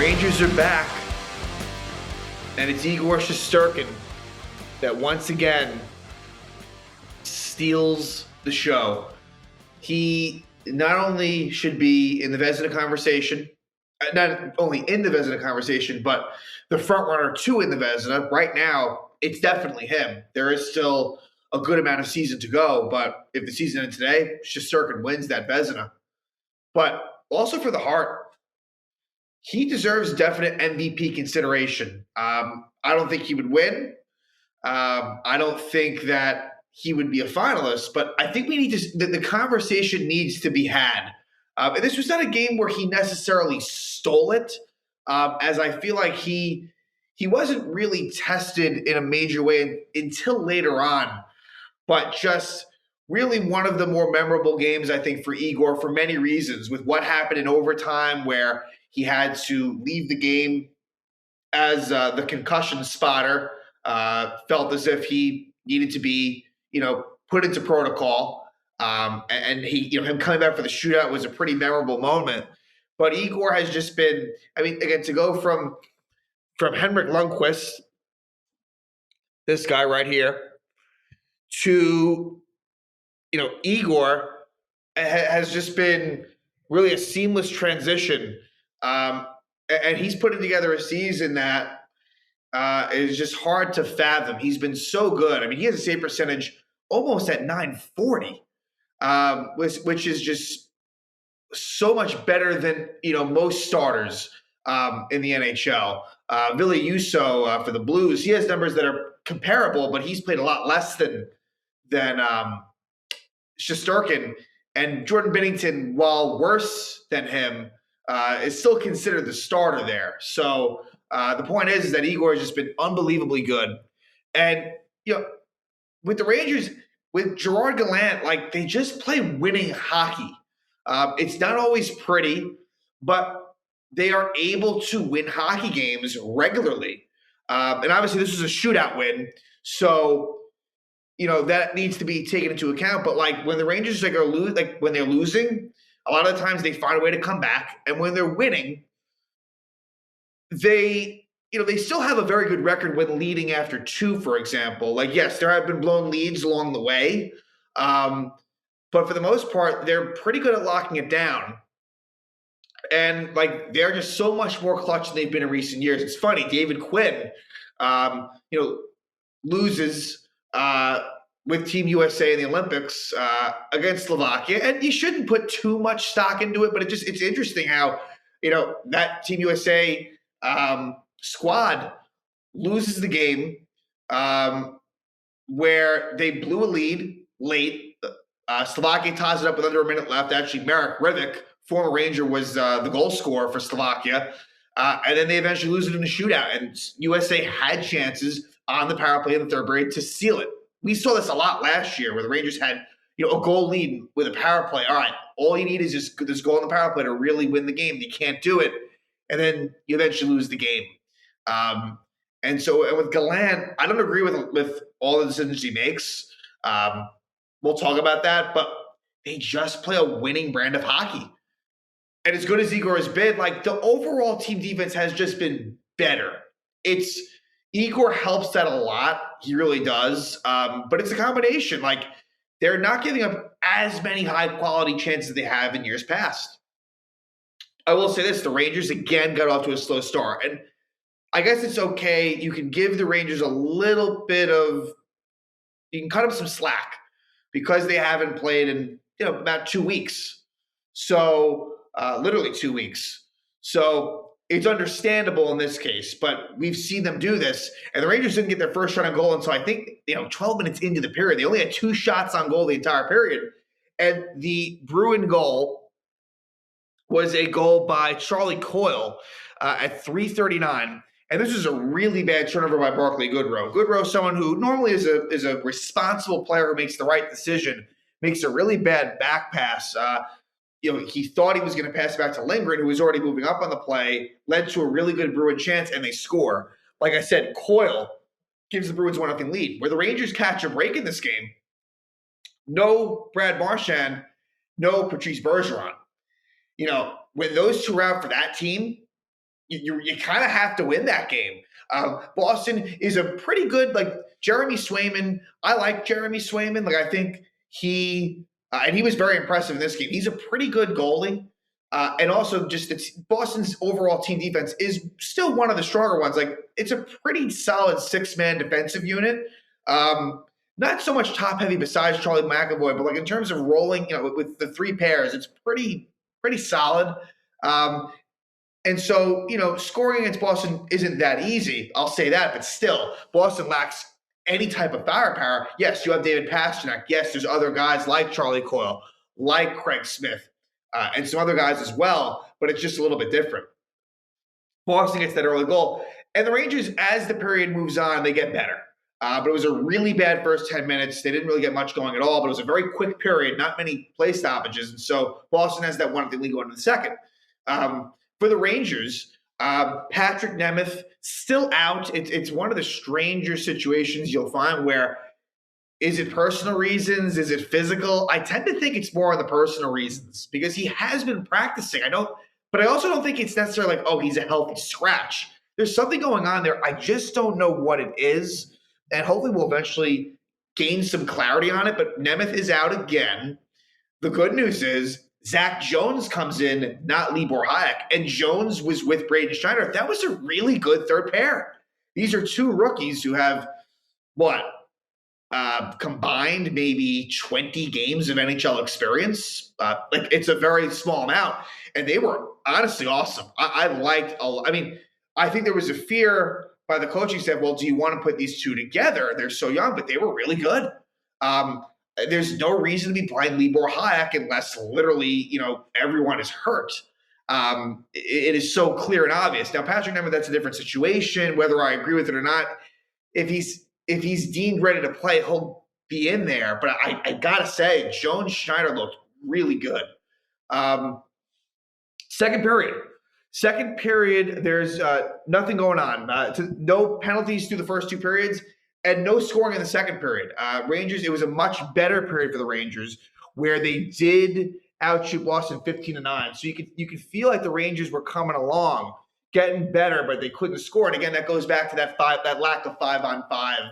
Rangers are back, and it's Igor Shesterkin that once again steals the show. He not only should be in the Vezina conversation, not only in the Vezina conversation, but the front runner to in the Vezina. Right now, it's definitely him. There is still a good amount of season to go, but if the season ends today, Shesterkin wins that Vezina. But also for the Hart, he deserves definite MVP consideration. I don't think he would win. I don't think that he would be a finalist, but I think we need to. The conversation needs to be had. And this was not a game where he necessarily stole it, as I feel like he wasn't really tested in a major way until later on. But just really one of the more memorable games, I think, for Igor for many reasons, with what happened in overtime where he had to leave the game as the concussion spotter felt as if he needed to be, put into protocol. And he, him coming back for the shootout was a pretty memorable moment. But Igor has just been, again, to go from Henrik Lundqvist, this guy right here, to, Igor has just been really a seamless transition. And he's putting together a season that is just hard to fathom. He's been so good. He has a save percentage almost at .940, which is just so much better than most starters in the NHL. Ville Husso for the Blues, he has numbers that are comparable, but he's played a lot less than Shesterkin. And Jordan Binnington, while worse than him, is still considered the starter there. So the point is that Igor has just been unbelievably good. And, with the Rangers, with Gerard Gallant, they just play winning hockey. It's not always pretty, but they are able to win hockey games regularly. And obviously this was a shootout win. So, that needs to be taken into account. But when the Rangers when they're losing, a lot of the times they find a way to come back. And when they're winning, they still have a very good record when leading after two, for example. Yes, there have been blown leads along the way. But for the most part, they're pretty good at locking it down. And they're just so much more clutch than they've been in recent years. It's funny, David Quinn, loses with Team USA in the Olympics against Slovakia. And you shouldn't put too much stock into it, but it's interesting how, that Team USA squad loses the game where they blew a lead late. Slovakia ties it up with under a minute left. Actually, Marek Rivik, former Ranger, was the goal scorer for Slovakia. And then they eventually lose it in a shootout. And USA had chances on the power play in the third period to seal it. We saw this a lot last year where the Rangers had, a goal lead with a power play. All right, all you need is just this goal in the power play to really win the game. You can't do it. And then you eventually lose the game. And with Gallant, I don't agree with all the decisions he makes. We'll talk about that, but they just play a winning brand of hockey. And as good as Igor has been, the overall team defense has just been better. Igor helps that a lot. He really does. But it's a combination. They're not giving up as many high-quality chances as they have in years past. I will say this. The Rangers, again, got off to a slow start. And I guess it's okay. You can give the Rangers a little bit of – you can cut them some slack because they haven't played in, about 2 weeks. So literally 2 weeks. So – it's understandable in this case, but we've seen them do this. And the Rangers didn't get their first shot on goal until I think 12 minutes into the period. They only had 2 shots on goal the entire period. And the Bruin goal was a goal by Charlie Coyle at 3:39. And this is a really bad turnover by Barclay Goodrow. Goodrow, someone who normally is a responsible player who makes the right decision, makes a really bad back pass. He thought he was going to pass it back to Lindgren, who was already moving up on the play, led to a really good Bruin chance, and they score. Like I said, Coyle gives the Bruins 1-0 lead. Where the Rangers catch a break in this game, no Brad Marchand, no Patrice Bergeron. When those two are out for that team, you kind of have to win that game. Boston is a pretty good, like Jeremy Swayman. I like Jeremy Swayman. Like I think and he was very impressive in this game. He's a pretty good goalie. And also just Boston's overall team defense is still one of the stronger ones. Like it's a pretty solid 6-man defensive unit. Not so much top heavy besides Charlie McAvoy, but like in terms of rolling, with the 3 pairs, it's pretty solid. And so, scoring against Boston isn't that easy. I'll say that, but still, Boston lacks any type of firepower. Yes, you have David Pastrnak. Yes, there's other guys like Charlie Coyle, like Craig Smith, and some other guys as well, but it's just a little bit different. Boston gets that early goal. And the Rangers, as the period moves on, they get better. But it was a really bad first 10 minutes. They didn't really get much going at all, but it was a very quick period, not many play stoppages. And so Boston has that one thing lead going into the second. For the Rangers, Patrick Nemeth still out. It's one of the stranger situations you'll find where is it personal reasons? Is it physical? I tend to think it's more on the personal reasons because he has been practicing. But I also don't think it's necessarily like, oh, he's a healthy scratch. There's something going on there. I just don't know what it is. And hopefully we'll eventually gain some clarity on it. But Nemeth is out again. The good news is Zach Jones comes in, not Libor Hayek. And Jones was with Braden Schneider. That was a really good third pair. These are 2 rookies who have, combined maybe 20 games of NHL experience. It's a very small amount. And they were honestly awesome. I think there was a fear by the coaching staff, well, do you want to put these 2 together? They're so young, but they were really good. There's no reason to be playing Libor Hayek unless literally, everyone is hurt. It is so clear and obvious. Now, Patrick Nemeth, that's a different situation, whether I agree with it or not. If he's deemed ready to play, he'll be in there. But I got to say, Jones Schneider looked really good. Second period, there's nothing going on. No penalties through the first 2 periods and no scoring in the second period. Rangers, it was a much better period for the Rangers where they did outshoot Boston 15-9. So you could feel like the Rangers were coming along, getting better, but they couldn't score. And again, that goes back to that lack of 5-on-5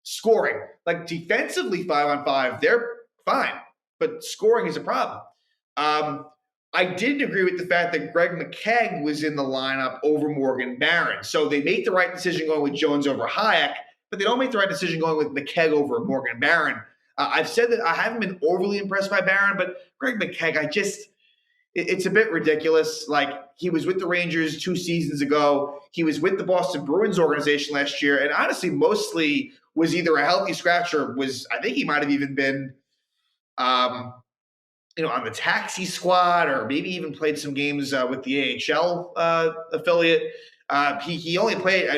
scoring. Like defensively 5-on-5, they're fine, but scoring is a problem. I didn't agree with the fact that Greg McKegg was in the lineup over Morgan Barron. So they make the right decision going with Jones over Hayek, but they don't make the right decision going with McKegg over Morgan Barron. I've said that I haven't been overly impressed by Barron, but Greg McKegg, it's a bit ridiculous. Like, he was with the Rangers 2 seasons ago. He was with the Boston Bruins organization last year, and honestly, mostly was either a healthy scratch or I think he might have even been on the taxi squad, or maybe even played some games with the AHL affiliate. He only played,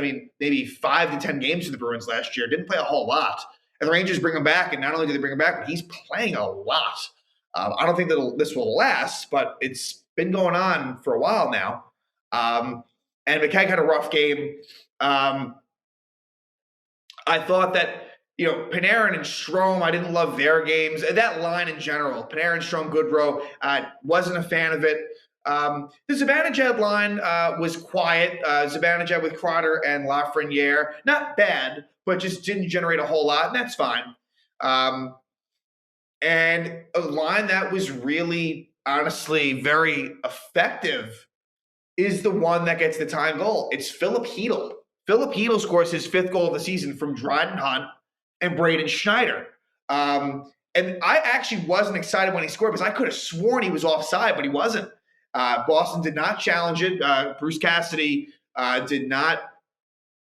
maybe 5 to 10 games for the Bruins last year. Didn't play a whole lot. And the Rangers bring him back, and not only do they bring him back, but he's playing a lot. I don't think that this will last, but it's been going on for a while now. And McKegg had a rough game. I thought that, Panarin and Strome, I didn't love their games. That line in general, Panarin, Strome, Goodrow, wasn't a fan of it. The Zibanejad line was quiet. Zibanejad with Crowder and Lafreniere, not bad, but just didn't generate a whole lot, and that's fine. And a line that was really, honestly, very effective is the one that gets the tying goal. It's Filip Chytil. Filip Chytil scores his 5th goal of the season from Dryden Hunt and Braden Schneider. And I actually wasn't excited when he scored because I could have sworn he was offside, but he wasn't. Boston did not challenge it. Bruce Cassidy did not,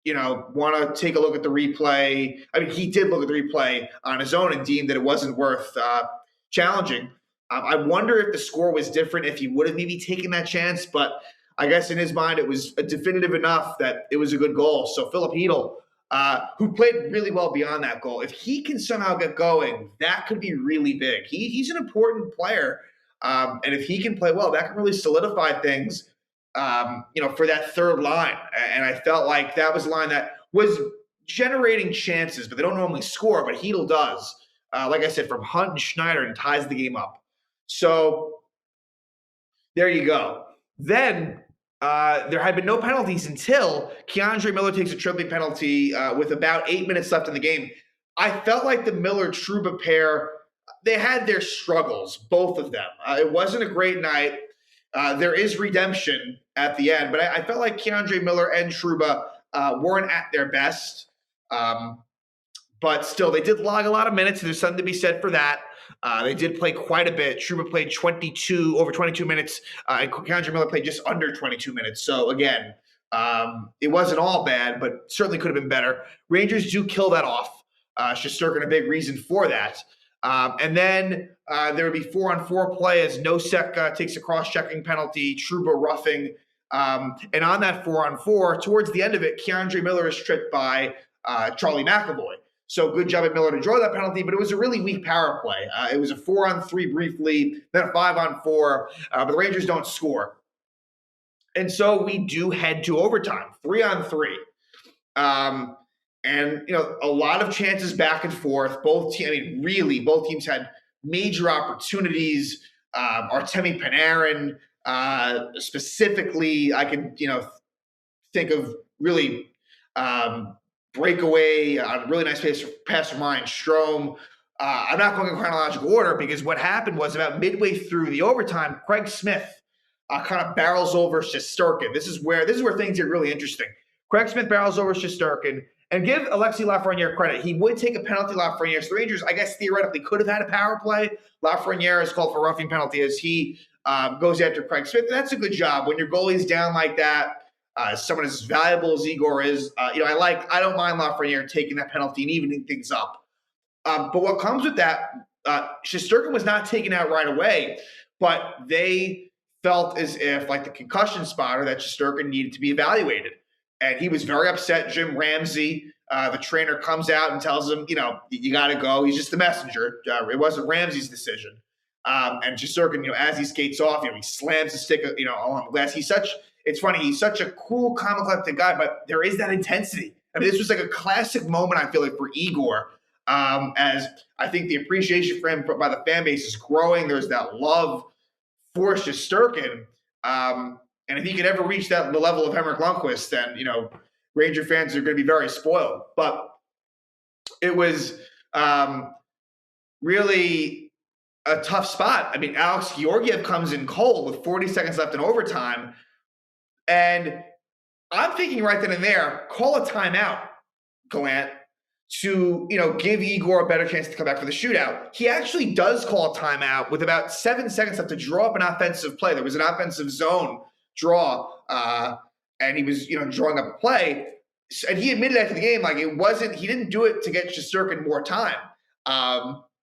want to take a look at the replay. He did look at the replay on his own and deemed that it wasn't worth challenging. I wonder if the score was different, if he would have maybe taken that chance, but I guess in his mind it was definitive enough that it was a good goal. So Filip Chytil, who played really well beyond that goal, if he can somehow get going, that could be really big. He's an important player, and if he can play well, that can really solidify things, for that third line. And I felt like that was a line that was generating chances, but they don't normally score, but Chytil does. Like I said, from Hunt and Schneider, and ties the game up. So there you go. Then there had been no penalties until Keandre Miller takes a tripling penalty with about 8 minutes left in the game. I felt like the Miller-Trouba pair, they had their struggles, both of them. It wasn't a great night. There is redemption at the end, but I felt like Keandre Miller and Trouba weren't at their best. But still, they did log a lot of minutes. There's something to be said for that. They did play quite a bit. Trouba played over 22 minutes, and Keandre Miller played just under 22 minutes. So again, it wasn't all bad, but certainly could have been better. Rangers do kill that off. Shesterkin a big reason for that. And then there would be 4-on-4 play as Nosek takes a cross-checking penalty, Trouba roughing. And on that 4-on-4, towards the end of it, Keandre Miller is tripped by Charlie McAvoy. So good job at Miller to draw that penalty, but it was a really weak power play. It was a 4-on-3 briefly, then a 5-on-4, but the Rangers don't score. And so we do head to overtime, 3-on-3. And, a lot of chances back and forth. Both teams had major opportunities. Artemi Panarin, specifically, I can, think of really breakaway, a really nice pass from Ryan Strome. I'm not going in chronological order because what happened was about midway through the overtime, Craig Smith kind of barrels over Shesterkin. This is where things get really interesting. Craig Smith barrels over Shesterkin, and give Alexis Lafreniere credit. He would take a penalty, Lafreniere. So the Rangers, I guess, theoretically could have had a power play. Lafreniere is called for a roughing penalty as he goes after Craig Smith. And that's a good job. When your goalie's down like that, someone as valuable as Igor is, I don't mind Lafreniere taking that penalty and evening things up. But what comes with that, Shesterkin was not taken out right away, but they felt as if, like the concussion spotter, that Shesterkin needed to be evaluated. And he was very upset. Jim Ramsey, the trainer, comes out and tells him, you got to go. He's just the messenger. It wasn't Ramsey's decision. And Shesterkin, as he skates off, he slams the stick, along the glass. It's funny. He's such a cool, calm, collected guy, but there is that intensity. I mean, this was like a classic moment, I feel like, for Igor, as I think the appreciation for him by the fan base is growing. There's that love for Shesterkin. And if he could ever reach the level of Henrik Lundqvist, then, Ranger fans are going to be very spoiled. But it was really a tough spot. I mean, Alex Georgiev comes in cold with 40 seconds left in overtime. And I'm thinking right then and there, call a timeout, Gallant, to, give Igor a better chance to come back for the shootout. He actually does call a timeout with about 7 seconds left to draw up an offensive play. There was an offensive zone draw, and he was, drawing up a play. And he admitted after the game, he didn't do it to get Shesterkin more time.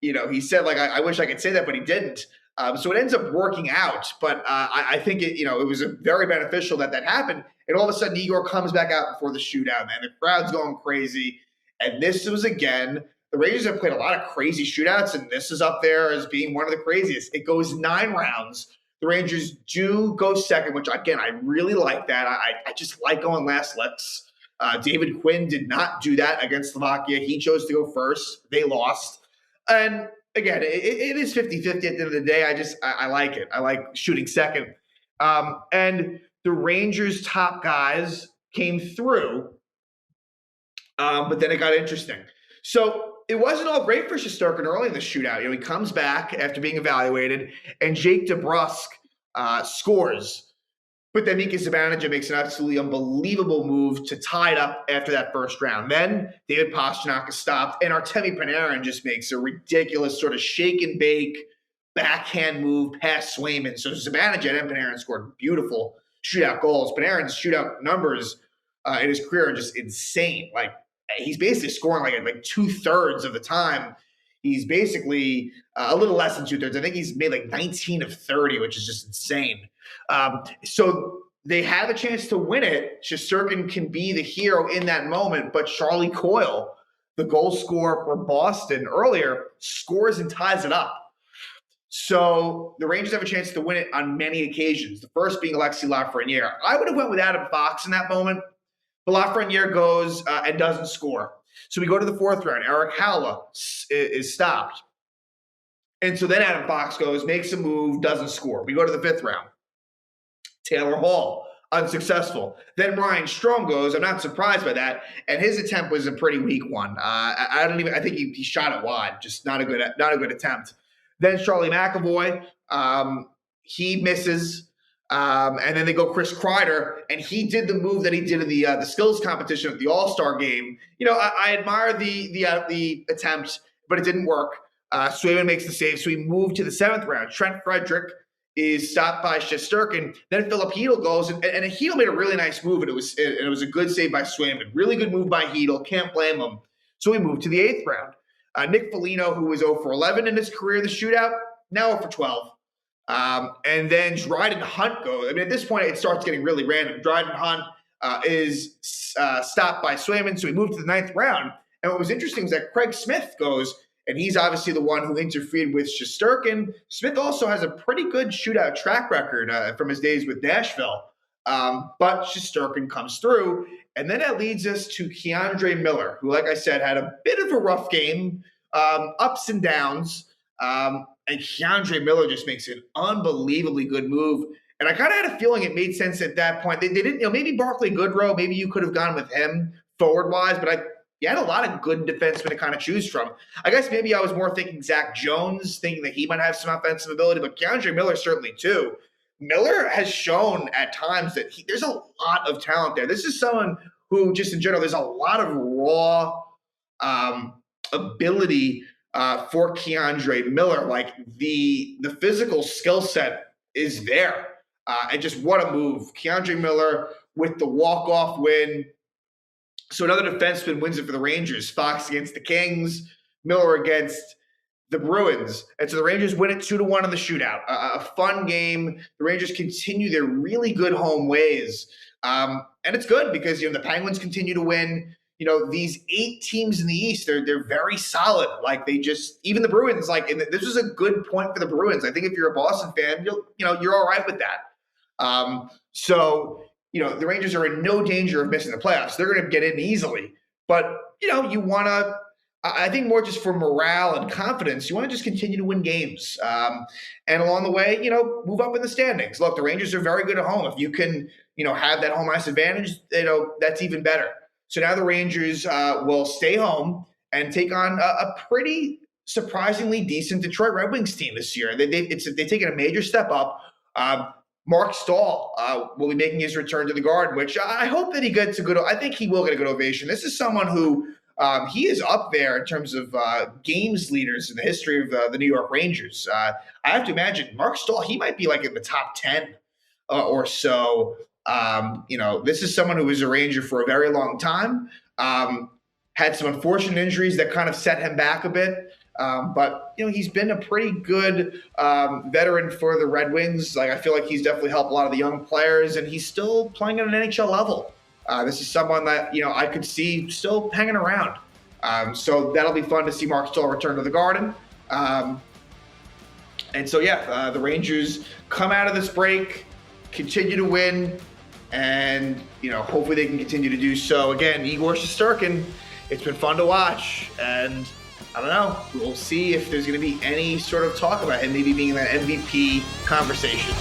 He said, I wish I could say that, but he didn't. So it ends up working out. But I think it was very beneficial that happened. And all of a sudden, Igor comes back out before the shootout, and the crowd's going crazy. And this was, again, the Rangers have played a lot of crazy shootouts, and this is up there as being one of the craziest. It goes 9 rounds. The Rangers do go second, which, again, I really like that. I just like going last licks. David Quinn did not do that against Slovakia. He chose to go first. They lost. And, again, it is 50-50 at the end of the day. I like it. I like shooting second. And the Rangers' top guys came through, but then it got interesting. So it wasn't all great for Shesterkin early in the shootout. He comes back after being evaluated, and Jake DeBrusk scores. But then Mika Zibanejad makes an absolutely unbelievable move to tie it up after that first round. Then David Pastrnak is stopped, and Artemi Panarin just makes a ridiculous sort of shake and bake backhand move past Swayman. So Zibanejad and Panarin scored beautiful shootout goals. Panarin's shootout numbers in his career are just insane. He's basically scoring like 2/3 of the time. He's basically a little less than 2/3. I think he's made 19 of 30, which is just insane. So they have a chance to win it. Shesterkin can be the hero in that moment, but Charlie Coyle, the goal scorer for Boston earlier, scores and ties it up. So the Rangers have a chance to win it on many occasions. The first being Alexis Lafreniere. I would have went with Adam Fox in that moment. But Lafreniere goes and doesn't score. So we go to the 4th round. Eric Haula is stopped. And so then Adam Fox goes, makes a move, doesn't score. We go to the 5th round. Taylor Hall unsuccessful. Then Ryan Strome goes. I'm not surprised by that, and his attempt was a pretty weak one. I think he shot it wide, just not a good attempt. Then Charlie McAvoy, he misses. And then they go Chris Kreider, and he did the move that he did in the skills competition at the All-Star game. I admire the attempt, but it didn't work. Swayman makes the save, so we move to the 7th round. Trent Frederick is stopped by Shesterkin. Then Philip Chytil goes, and Chytil made a really nice move, and it was a good save by Swayman. Really good move by Chytil. Can't blame him. So we move to the 8th round. Nick Foligno, who was 0 for 11 in his career in the shootout, now 0 for 12. And then Dryden Hunt goes. At this point, it starts getting really random. Dryden Hunt is stopped by Swayman, so we move to the 9th round. And what was interesting is that Craig Smith goes, and he's obviously the one who interfered with Shesterkin. Smith also has a pretty good shootout track record from his days with Nashville. But Shesterkin comes through, and then that leads us to K'Andre Miller, who, like I said, had a bit of a rough game, ups and downs. And K'Andre Miller just makes an unbelievably good move. And I kind of had a feeling it made sense at that point. They didn't, maybe Barclay Goodrow, maybe you could have gone with him forward-wise, but you had a lot of good defensemen to kind of choose from. I guess maybe I was more thinking Zach Jones, thinking that he might have some offensive ability, but K'Andre Miller certainly too. Miller has shown at times that there's a lot of talent there. This is someone who, just in general, there's a lot of raw ability for K'Andre Miller. Like the physical skill set is there. And just what a move. K'Andre Miller with the walk-off win. So another defenseman wins it for the Rangers. Fox against the Kings, Miller against the Bruins. And so the Rangers win it 2-1 in the shootout. A fun game. The Rangers continue their really good home ways. And it's good because, the Penguins continue to win. These 8 teams in the East, they're very solid. Like even the Bruins, this was a good point for the Bruins. I think if you're a Boston fan, you're all right with that. So the Rangers are in no danger of missing the playoffs. They're going to get in easily. But, you want to, I think more just for morale and confidence, you want to just continue to win games. And along the way, move up in the standings. Look, the Rangers are very good at home. If you can, have that home ice advantage, that's even better. So now the Rangers will stay home and take on a pretty surprisingly decent Detroit Red Wings team this year. They've taken a major step up. Mark Stahl will be making his return to the Garden, which I hope that he gets I think he will get a good ovation. This is someone who he is up there in terms of games leaders in the history of the New York Rangers. I have to imagine Mark Stahl, he might be in the top 10 or so. This is someone who was a Ranger for a very long time, had some unfortunate injuries that kind of set him back a bit. But he's been a pretty good veteran for the Red Wings. I feel like he's definitely helped a lot of the young players, and he's still playing at an NHL level. This is someone that, I could see still hanging around. So that'll be fun to see Mark Stahl return to the Garden. And so, the Rangers come out of this break, continue to win, and, hopefully they can continue to do so. Again, Igor Shesterkin, it's been fun to watch, and I don't know, we'll see if there's going to be any sort of talk about him maybe being in that MVP conversation.